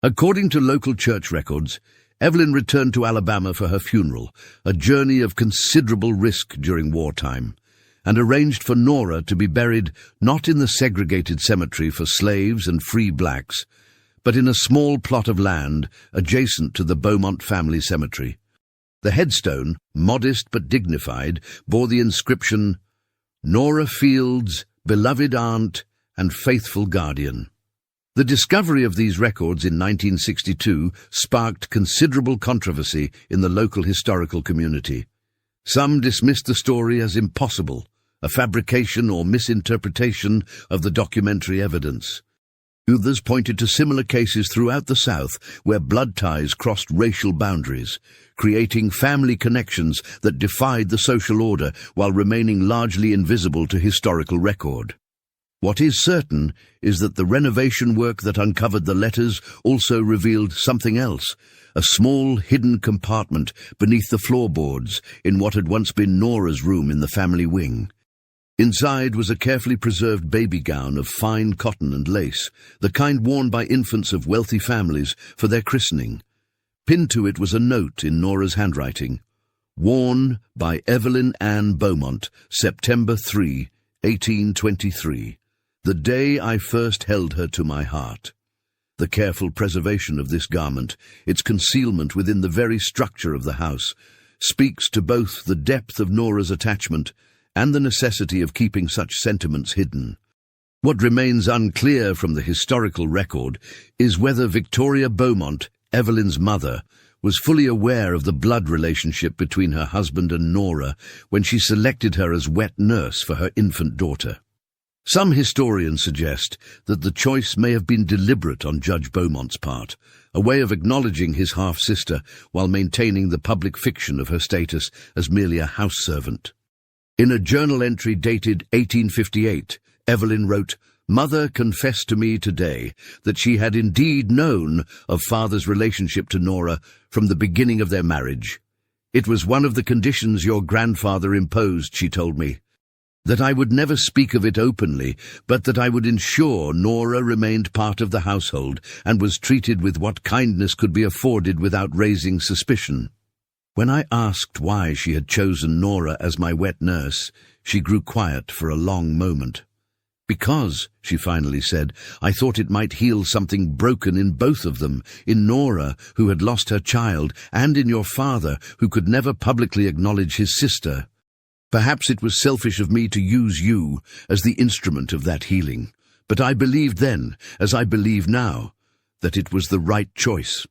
According to local church records, Evelyn returned to Alabama for her funeral, a journey of considerable risk during wartime, and arranged for Nora to be buried not in the segregated cemetery for slaves and free blacks, but in a small plot of land adjacent to the Beaumont family cemetery. The headstone, modest but dignified, bore the inscription, "Nora Fields, beloved aunt and faithful guardian." The discovery of these records in 1962 sparked considerable controversy in the local historical community. Some dismissed the story as impossible, a fabrication or misinterpretation of the documentary evidence. Others pointed to similar cases throughout the South where blood ties crossed racial boundaries, creating family connections that defied the social order while remaining largely invisible to historical record. What is certain is that the renovation work that uncovered the letters also revealed something else, a small hidden compartment beneath the floorboards in what had once been Nora's room in the family wing. Inside was a carefully preserved baby gown of fine cotton and lace, the kind worn by infants of wealthy families for their christening. Pinned to it was a note in Nora's handwriting. Worn by Evelyn Ann Beaumont, September 3, 1823. The day I first held her to my heart. The careful preservation of this garment, its concealment within the very structure of the house, speaks to both the depth of Nora's attachment and the necessity of keeping such sentiments hidden. What remains unclear from the historical record is whether Victoria Beaumont, Evelyn's mother, was fully aware of the blood relationship between her husband and Nora when she selected her as wet nurse for her infant daughter. Some historians suggest that the choice may have been deliberate on Judge Beaumont's part, a way of acknowledging his half-sister while maintaining the public fiction of her status as merely a house servant. In a journal entry dated 1858, Evelyn wrote, "Mother confessed to me today that she had indeed known of father's relationship to Nora from the beginning of their marriage. It was one of the conditions your grandfather imposed, she told me, that I would never speak of it openly, but that I would ensure Nora remained part of the household and was treated with what kindness could be afforded without raising suspicion." When I asked why she had chosen Nora as my wet nurse, she grew quiet for a long moment. "Because," she finally said, "I thought it might heal something broken in both of them, in Nora, who had lost her child, and in your father, who could never publicly acknowledge his sister. Perhaps it was selfish of me to use you as the instrument of that healing, but I believed then, as I believe now, that it was the right choice."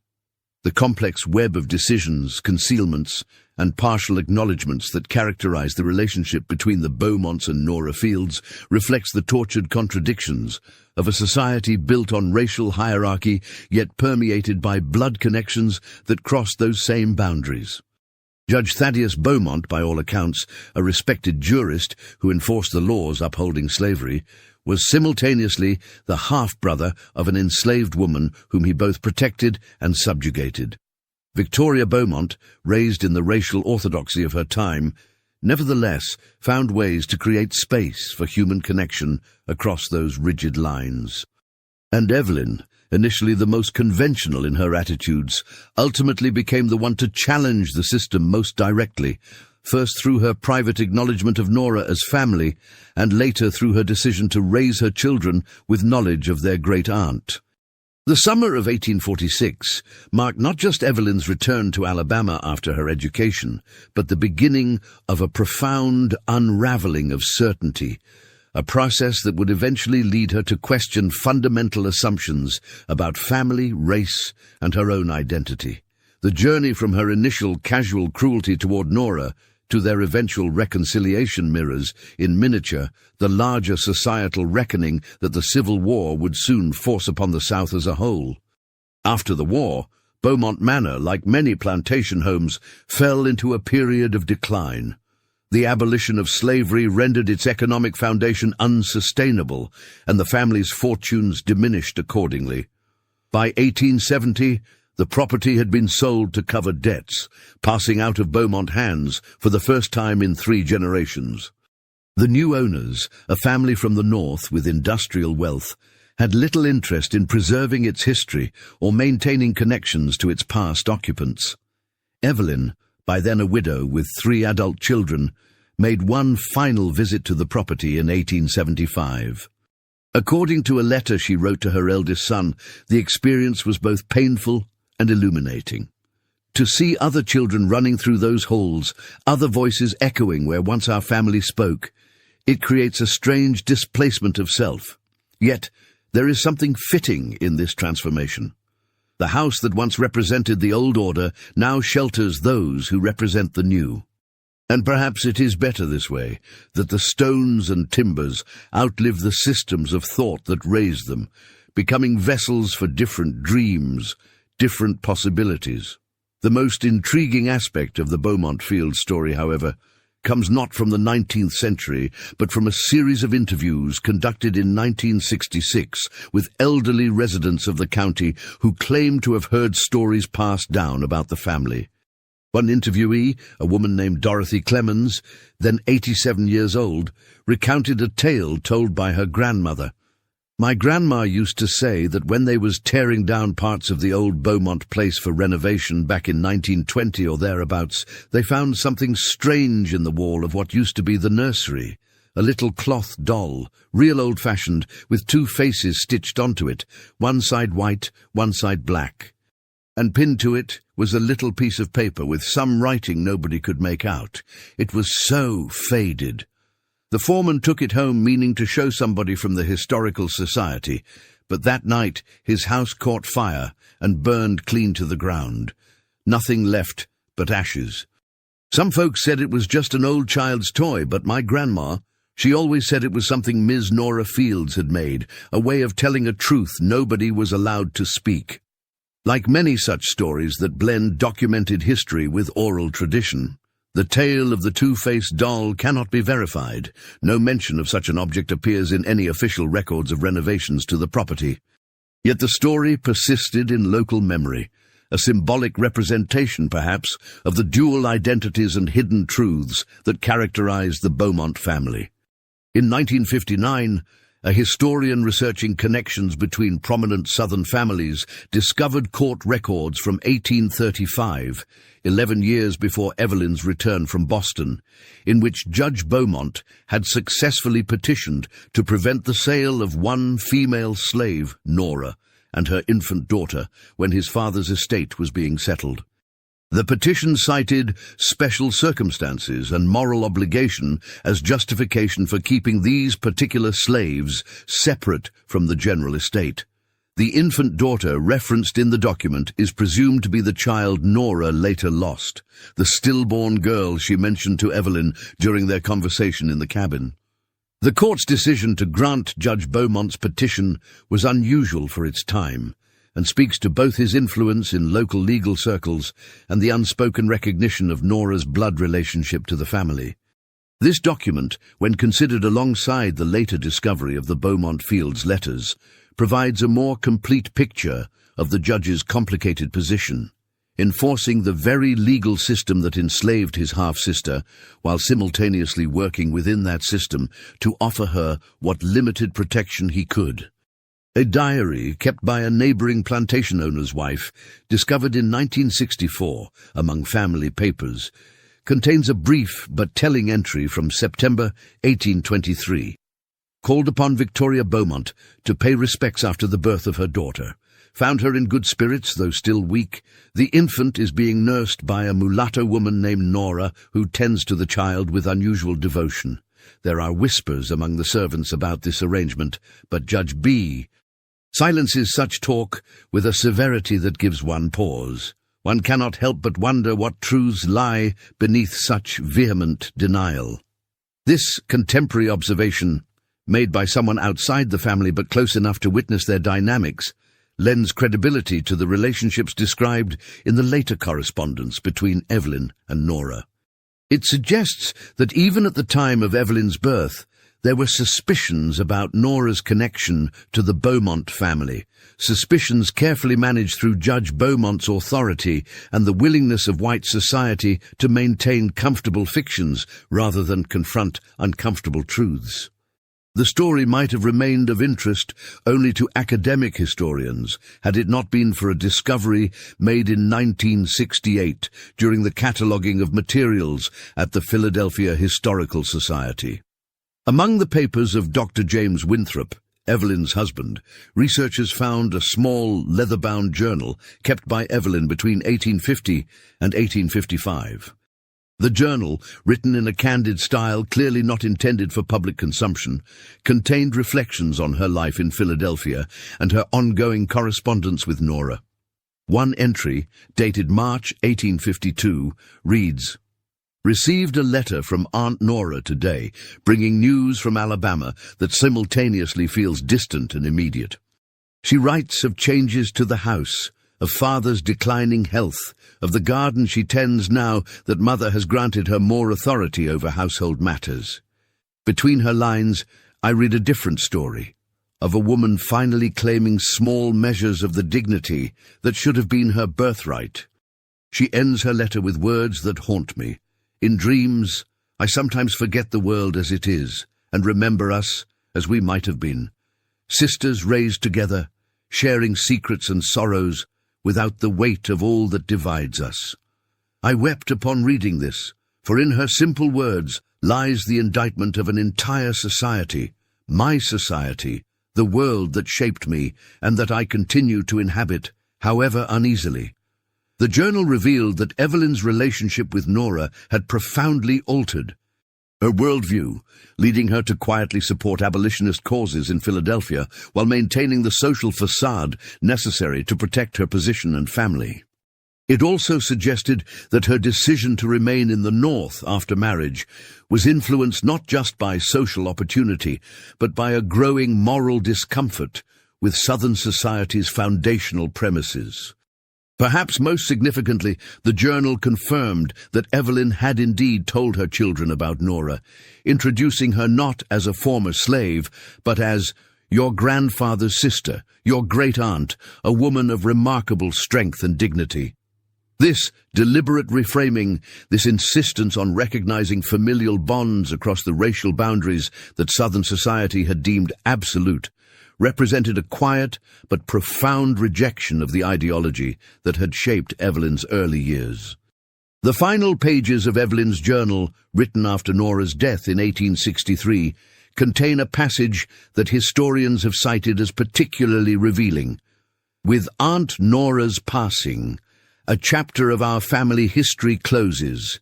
The complex web of decisions, concealments, and partial acknowledgments that characterize the relationship between the Beaumonts and Nora Fields reflects the tortured contradictions of a society built on racial hierarchy, yet permeated by blood connections that cross those same boundaries. Judge Thaddeus Beaumont, by all accounts, a respected jurist who enforced the laws upholding slavery, was simultaneously the half-brother of an enslaved woman whom he both protected and subjugated. Victoria Beaumont, raised in the racial orthodoxy of her time, nevertheless found ways to create space for human connection across those rigid lines. And Evelyn, initially the most conventional in her attitudes, ultimately became the one to challenge the system most directly, first through her private acknowledgement of Nora as family, and later through her decision to raise her children with knowledge of their great-aunt. The summer of 1846 marked not just Evelyn's return to Alabama after her education, but the beginning of a profound unraveling of certainty, a process that would eventually lead her to question fundamental assumptions about family, race, and her own identity. The journey from her initial casual cruelty toward Nora to their eventual reconciliation mirrors, in miniature, the larger societal reckoning that the Civil War would soon force upon the South as a whole. After the war, Beaumont Manor, like many plantation homes, fell into a period of decline. The abolition of slavery rendered its economic foundation unsustainable, and the family's fortunes diminished accordingly. By 1870, the property had been sold to cover debts, passing out of Beaumont hands for the first time in 3 generations. The new owners, a family from the north with industrial wealth, had little interest in preserving its history or maintaining connections to its past occupants. Evelyn, by then a widow with 3 adult children, made one final visit to the property in 1875. According to a letter she wrote to her eldest son, the experience was both painful and illuminating. To see other children running through those halls, other voices echoing where once our family spoke, it creates a strange displacement of self. Yet, there is something fitting in this transformation. The house that once represented the old order now shelters those who represent the new. And perhaps it is better this way, that the stones and timbers outlive the systems of thought that raised them, becoming vessels for different dreams, different possibilities. The most intriguing aspect of the Beaumont Fields story, however, comes not from the 19th century, but from a series of interviews conducted in 1966 with elderly residents of the county who claim to have heard stories passed down about the family. One interviewee, a woman named Dorothy Clemens, then 87 years old, recounted a tale told by her grandmother. "My grandma used to say that when they was tearing down parts of the old Beaumont place for renovation back in 1920 or thereabouts, they found something strange in the wall of what used to be the nursery. A little cloth doll, real old-fashioned, with two faces stitched onto it, one side white, one side black. And pinned to it was a little piece of paper with some writing nobody could make out. It was so faded. The foreman took it home meaning to show somebody from the Historical Society, but that night his house caught fire and burned clean to the ground. Nothing left but ashes. Some folks said it was just an old child's toy, but my grandma, she always said it was something Ms. Nora Fields had made, a way of telling a truth nobody was allowed to speak. Like many such stories that blend documented history with oral tradition, the tale of the two-faced doll cannot be verified. No mention of such an object appears in any official records of renovations to the property. Yet the story persisted in local memory, a symbolic representation, perhaps, of the dual identities and hidden truths that characterized the Beaumont family. In 1959, a historian researching connections between prominent Southern families discovered court records from 1835, 11 years before Evelyn's return from Boston, in which Judge Beaumont had successfully petitioned to prevent the sale of one female slave, Nora, and her infant daughter when his father's estate was being settled. The petition cited special circumstances and moral obligation as justification for keeping these particular slaves separate from the general estate. The infant daughter referenced in the document is presumed to be the child Nora later lost, the stillborn girl she mentioned to Evelyn during their conversation in the cabin. The court's decision to grant Judge Beaumont's petition was unusual for its time, and speaks to both his influence in local legal circles and the unspoken recognition of Nora's blood relationship to the family. This document, when considered alongside the later discovery of the Beaumont Fields letters, provides a more complete picture of the judge's complicated position, enforcing the very legal system that enslaved his half-sister, while simultaneously working within that system to offer her what limited protection he could. A diary kept by a neighboring plantation owner's wife, discovered in 1964 among family papers, contains a brief but telling entry from September 1823. Called upon Victoria Beaumont to pay respects after the birth of her daughter. Found her in good spirits, though still weak. The infant is being nursed by a mulatto woman named Nora, who tends to the child with unusual devotion. There are whispers among the servants about this arrangement, but Judge B silences such talk with a severity that gives one pause. One cannot help but wonder what truths lie beneath such vehement denial. This contemporary observation, made by someone outside the family but close enough to witness their dynamics, lends credibility to the relationships described in the later correspondence between Evelyn and Nora. It suggests that even at the time of Evelyn's birth, there were suspicions about Nora's connection to the Beaumont family, suspicions carefully managed through Judge Beaumont's authority and the willingness of white society to maintain comfortable fictions rather than confront uncomfortable truths. The story might have remained of interest only to academic historians had it not been for a discovery made in 1968 during the cataloguing of materials at the Philadelphia Historical Society. Among the papers of Dr. James Winthrop, Evelyn's husband, researchers found a small leather-bound journal kept by Evelyn between 1850 and 1855. The journal, written in a candid style clearly not intended for public consumption, contained reflections on her life in Philadelphia and her ongoing correspondence with Nora. One entry, dated March 1852, reads, "Received a letter from Aunt Nora today, bringing news from Alabama that simultaneously feels distant and immediate. She writes of changes to the house, of Father's declining health, of the garden she tends now that Mother has granted her more authority over household matters. Between her lines, I read a different story, of a woman finally claiming small measures of the dignity that should have been her birthright. She ends her letter with words that haunt me. In dreams, I sometimes forget the world as it is, and remember us as we might have been. Sisters raised together, sharing secrets and sorrows, without the weight of all that divides us. I wept upon reading this, for in her simple words lies the indictment of an entire society, my society, the world that shaped me and that I continue to inhabit, however uneasily. The journal revealed that Evelyn's relationship with Nora had profoundly altered her worldview, leading her to quietly support abolitionist causes in Philadelphia while maintaining the social facade necessary to protect her position and family. It also suggested that her decision to remain in the North after marriage was influenced not just by social opportunity, but by a growing moral discomfort with Southern society's foundational premises. Perhaps most significantly, the journal confirmed that Evelyn had indeed told her children about Nora, introducing her not as a former slave, but as your grandfather's sister, your great-aunt, a woman of remarkable strength and dignity. This deliberate reframing, this insistence on recognizing familial bonds across the racial boundaries that Southern society had deemed absolute, represented a quiet but profound rejection of the ideology that had shaped Evelyn's early years. The final pages of Evelyn's journal, written after Nora's death in 1863, contain a passage that historians have cited as particularly revealing. With Aunt Nora's passing, a chapter of our family history closes,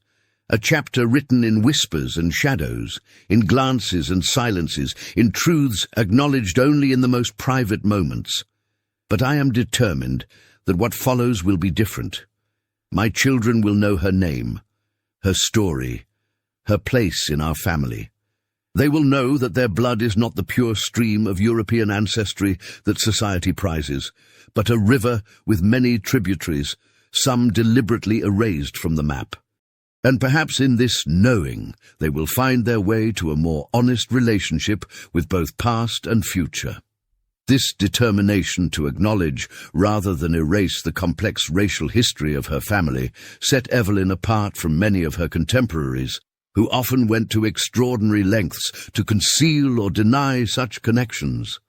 a chapter written in whispers and shadows, in glances and silences, in truths acknowledged only in the most private moments. But I am determined that what follows will be different. My children will know her name, her story, her place in our family. They will know that their blood is not the pure stream of European ancestry that society prizes, but a river with many tributaries, some deliberately erased from the map. And perhaps in this knowing, they will find their way to a more honest relationship with both past and future. This determination to acknowledge, rather than erase the complex racial history of her family, set Evelyn apart from many of her contemporaries, who often went to extraordinary lengths to conceal or deny such connections.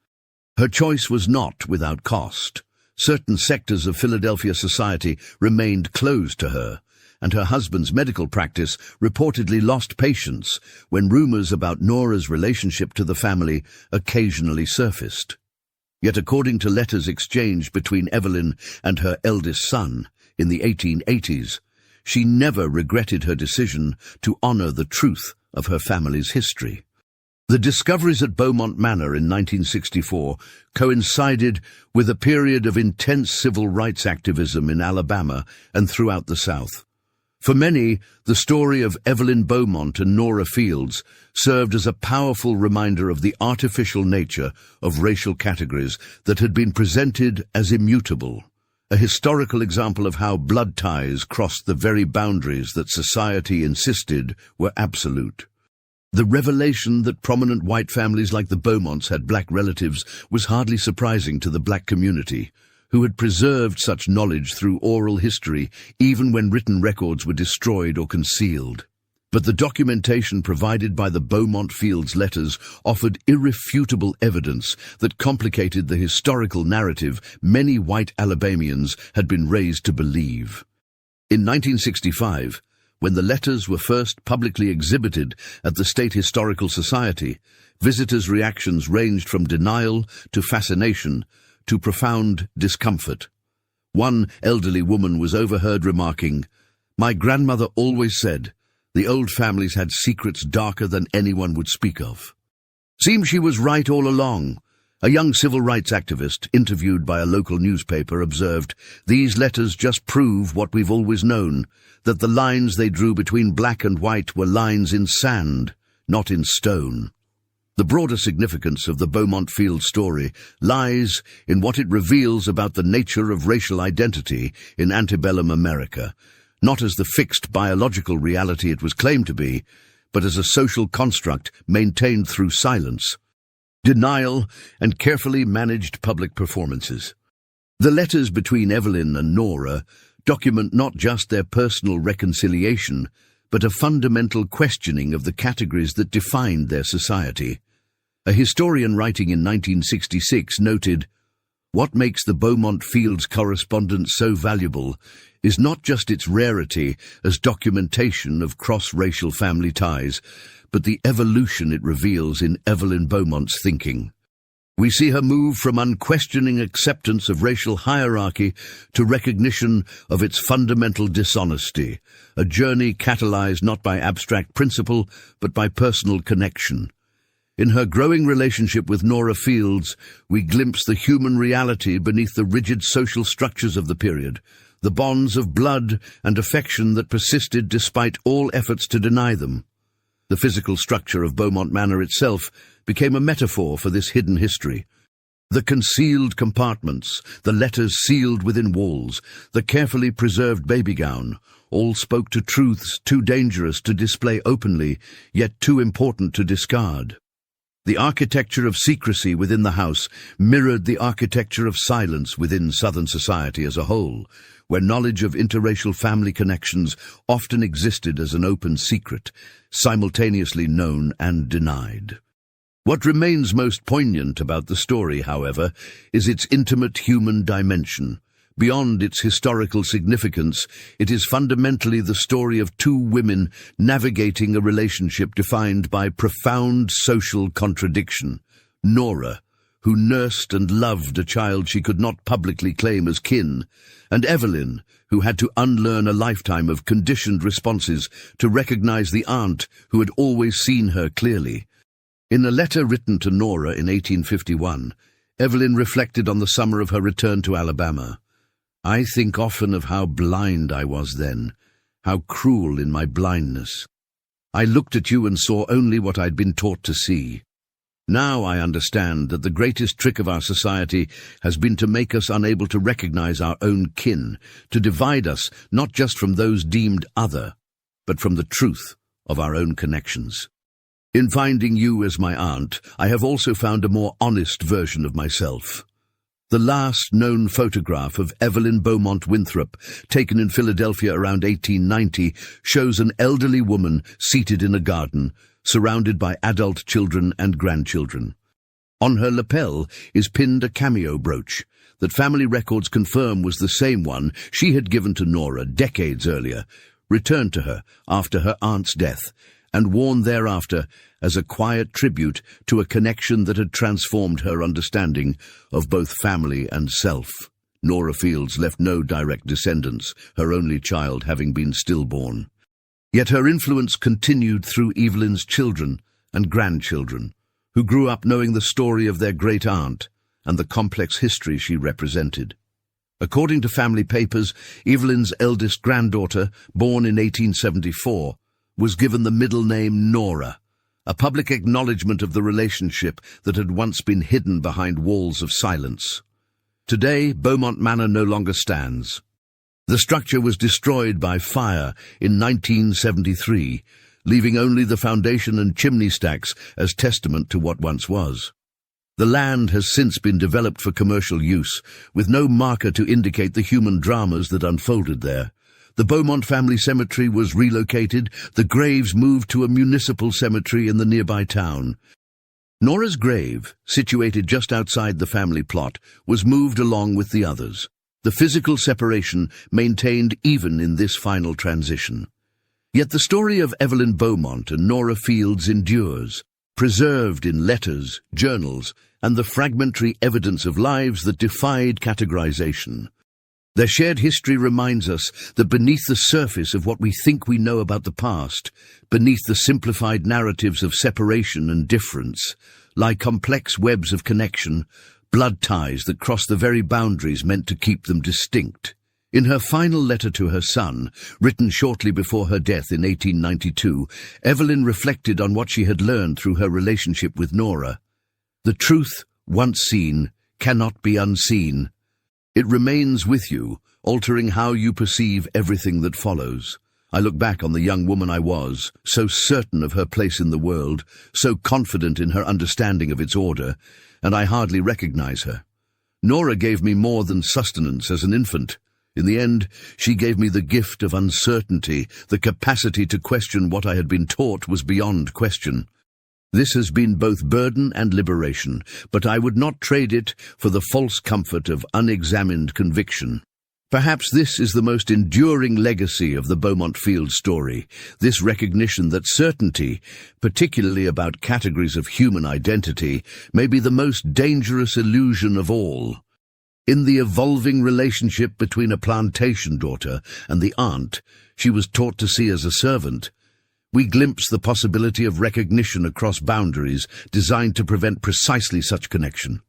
Her choice was not without cost. Certain sectors of Philadelphia society remained closed to her, and her husband's medical practice reportedly lost patients when rumors about Nora's relationship to the family occasionally surfaced. Yet according to letters exchanged between Evelyn and her eldest son in the 1880s, she never regretted her decision to honor the truth of her family's history. The discoveries at Beaumont Manor in 1964 coincided with a period of intense civil rights activism in Alabama and throughout the South. For many, the story of Evelyn Beaumont and Nora Fields served as a powerful reminder of the artificial nature of racial categories that had been presented as immutable, a historical example of how blood ties crossed the very boundaries that society insisted were absolute. The revelation that prominent white families like the Beaumonts had black relatives was hardly surprising to the black community, who had preserved such knowledge through oral history even when written records were destroyed or concealed. But the documentation provided by the Beaumont Fields letters offered irrefutable evidence that complicated the historical narrative many white Alabamians had been raised to believe. In 1965, when the letters were first publicly exhibited at the State Historical Society, visitors' reactions ranged from denial to fascination to profound discomfort. One elderly woman was overheard remarking, "My grandmother always said the old families had secrets darker than anyone would speak of." Seems she was right all along. A young civil rights activist, interviewed by a local newspaper, observed, "These letters just prove what we've always known, that the lines they drew between black and white were lines in sand, not in stone." The broader significance of the Beaumont Fields story lies in what it reveals about the nature of racial identity in antebellum America, not as the fixed biological reality it was claimed to be, but as a social construct maintained through silence, denial, and carefully managed public performances. The letters between Evelyn and Nora document not just their personal reconciliation, but a fundamental questioning of the categories that defined their society. A historian writing in 1966 noted, "What makes the Beaumont Fields correspondence so valuable is not just its rarity as documentation of cross-racial family ties, but the evolution it reveals in Evelyn Beaumont's thinking. We see her move from unquestioning acceptance of racial hierarchy to recognition of its fundamental dishonesty, a journey catalyzed not by abstract principle, but by personal connection. In her growing relationship with Nora Fields, we glimpse the human reality beneath the rigid social structures of the period, the bonds of blood and affection that persisted despite all efforts to deny them. The physical structure of Beaumont Manor itself became a metaphor for this hidden history. The concealed compartments, the letters sealed within walls, the carefully preserved baby gown, all spoke to truths too dangerous to display openly, yet too important to discard. The architecture of secrecy within the house mirrored the architecture of silence within Southern society as a whole, where knowledge of interracial family connections often existed as an open secret, simultaneously known and denied. What remains most poignant about the story, however, is its intimate human dimension. Beyond its historical significance, it is fundamentally the story of two women navigating a relationship defined by profound social contradiction. Nora, who nursed and loved a child she could not publicly claim as kin, and Evelyn, who had to unlearn a lifetime of conditioned responses to recognize the aunt who had always seen her clearly. In a letter written to Nora in 1851, Evelyn reflected on the summer of her return to Alabama. "I think often of how blind I was then, how cruel in my blindness. I looked at you and saw only what I'd been taught to see. Now I understand that the greatest trick of our society has been to make us unable to recognize our own kin, to divide us not just from those deemed other, but from the truth of our own connections. In finding you as my aunt, I have also found a more honest version of myself." The last known photograph of Evelyn Beaumont Winthrop, taken in Philadelphia around 1890, shows an elderly woman seated in a garden, surrounded by adult children and grandchildren. On her lapel is pinned a cameo brooch that family records confirm was the same one she had given to Nora decades earlier, returned to her after her aunt's death, and worn thereafter as a quiet tribute to a connection that had transformed her understanding of both family and self. Nora Fields left no direct descendants, her only child having been stillborn. Yet her influence continued through Evelyn's children and grandchildren, who grew up knowing the story of their great aunt and the complex history she represented. According to family papers, Evelyn's eldest granddaughter, born in 1874, was given the middle name Nora, a public acknowledgement of the relationship that had once been hidden behind walls of silence. Today, Beaumont Manor no longer stands. The structure was destroyed by fire in 1973, leaving only the foundation and chimney stacks as testament to what once was. The land has since been developed for commercial use, with no marker to indicate the human dramas that unfolded there. The Beaumont family cemetery was relocated, the graves moved to a municipal cemetery in the nearby town. Nora's grave, situated just outside the family plot, was moved along with the others, the physical separation maintained even in this final transition. Yet the story of Evelyn Beaumont and Nora Fields endures, preserved in letters, journals, and the fragmentary evidence of lives that defied categorization. Their shared history reminds us that beneath the surface of what we think we know about the past, beneath the simplified narratives of separation and difference, lie complex webs of connection, blood ties that cross the very boundaries meant to keep them distinct. In her final letter to her son, written shortly before her death in 1892, Evelyn reflected on what she had learned through her relationship with Nora. "The truth, once seen, cannot be unseen. It remains with you, altering how you perceive everything that follows. I look back on the young woman I was, so certain of her place in the world, so confident in her understanding of its order, and I hardly recognize her. Nora gave me more than sustenance as an infant. In the end, she gave me the gift of uncertainty, the capacity to question what I had been taught was beyond question. This has been both burden and liberation, but I would not trade it for the false comfort of unexamined conviction. Perhaps this is the most enduring legacy of the Beaumont Field story, this recognition that certainty, particularly about categories of human identity, may be the most dangerous illusion of all. In the evolving relationship between a plantation daughter and the aunt she was taught to see as a servant, we glimpse the possibility of recognition across boundaries designed to prevent precisely such connection.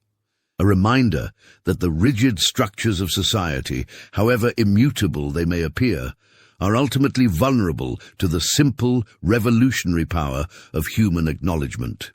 A reminder that the rigid structures of society, however immutable they may appear, are ultimately vulnerable to the simple, revolutionary power of human acknowledgement.